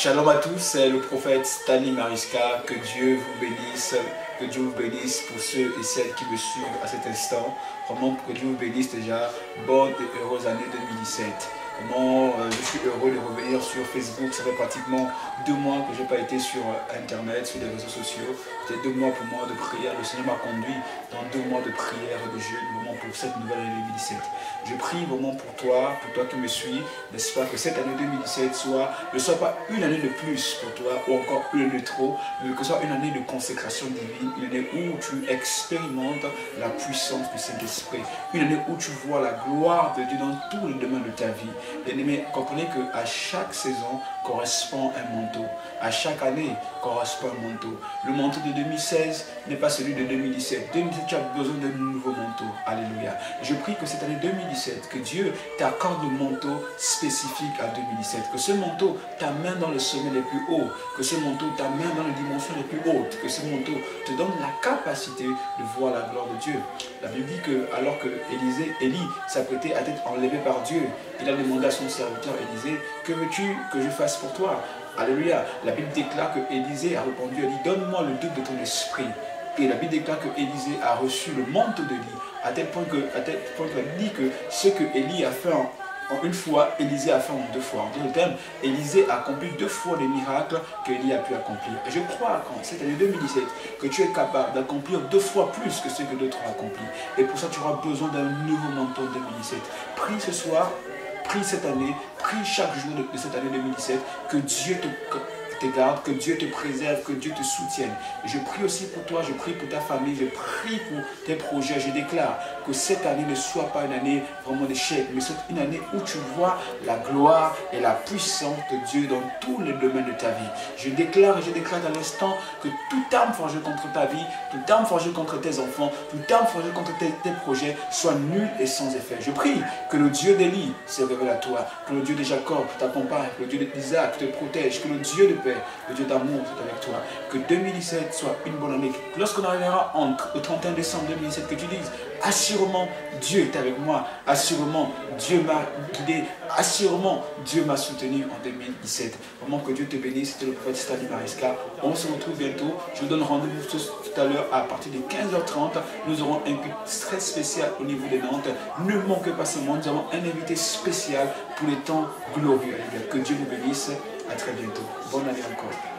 Shalom à tous, c'est le prophète Stanley Mariska. Que Dieu vous bénisse, que Dieu vous bénisse pour ceux et celles qui me suivent à cet instant. Vraiment que Dieu vous bénisse déjà. Bonne et heureuse année 2017. Vraiment, je suis heureux de revenir sur Facebook. Ça fait pratiquement 2 mois que je n'ai pas été sur Internet, sur les réseaux sociaux. C'était 2 mois pour moi de prière. Le Seigneur m'a conduit dans 2 mois de prière et de jeûne, vraiment pour cette nouvelle année 2017. Je prie vraiment pour toi qui me suis, n'est-ce pas, que cette année 2017 ne soit pas une année de plus pour toi ou encore une année de trop, mais que ce soit une année de consécration divine, une année où tu expérimentes la puissance du Saint-Esprit, une année où tu vois la gloire de Dieu dans tous les domaines de ta vie. Bien-aimés, comprenez qu'à chaque saison correspond un manteau. À chaque année correspond un manteau. Le manteau de 2016 n'est pas celui de 2017. 2017, tu as besoin d'un nouveau manteau. Alléluia. Je prie que cette année 2017, que Dieu t'accorde le manteau spécifique à 2017. Que ce manteau t'amène dans le sommet les plus hauts. Que ce manteau t'amène dans les dimensions les plus hautes. Que ce manteau te donne la capacité de voir la gloire de Dieu. La Bible dit que alors que Élie s'apprêtait à être enlevé par Dieu, il a demandé à son serviteur Élisée, que veux-tu que je fasse pour toi? Alléluia. La Bible déclare que Élisée a répondu, elle dit, donne-moi le double de ton esprit. Et la Bible déclare que Élisée a reçu le manteau d'Élie, à tel point que la Bible dit que ce que Élie a fait en une fois, Élisée a fait en 2 fois. En d'autres termes, Élisée a accompli 2 fois les miracles qu'Élie a pu accomplir. Et je crois qu'en cette année 2017, que tu es capable d'accomplir 2 fois plus que ce que d'autres ont accompli. Et pour ça, tu auras besoin d'un nouveau manteau en 2017. Prie ce soir, prie cette année, prie chaque jour de cette année 2017, que Dieu te garde, que Dieu te préserve, que Dieu te soutienne. Et je prie aussi pour toi, je prie pour ta famille, je prie pour tes projets. Je déclare que cette année ne soit pas une année vraiment d'échec, mais soit une année où tu vois la gloire et la puissance de Dieu dans tous les domaines de ta vie. Je déclare à l'instant que toute arme forgée contre ta vie, toute arme forgée contre tes enfants, toute arme forgée contre tes projets soit nulle et sans effet. Je prie que le Dieu d'Élie se révèle à toi, que le Dieu de Jacob t'accompagne, que le Dieu d'Isaac te protège, que le Dieu de paix, le Dieu d'amour soit avec toi. Que 2017 soit une bonne année. Lorsqu'on arrivera au 31 décembre 2017, que tu dises, assurément Dieu est avec moi, assurément Dieu m'a guidé, assurément Dieu m'a soutenu en 2017. Vraiment que Dieu te bénisse, c'était le prophète Stanley Mariska. On se retrouve bientôt. Je vous donne rendez-vous tout à l'heure à partir de 15h30. Nous aurons un culte très spécial au niveau des Nantes. Ne manquez pas ce moment. Nous avons un invité spécial pour les temps glorieux. Que Dieu vous bénisse. À très bientôt. Bonne année encore.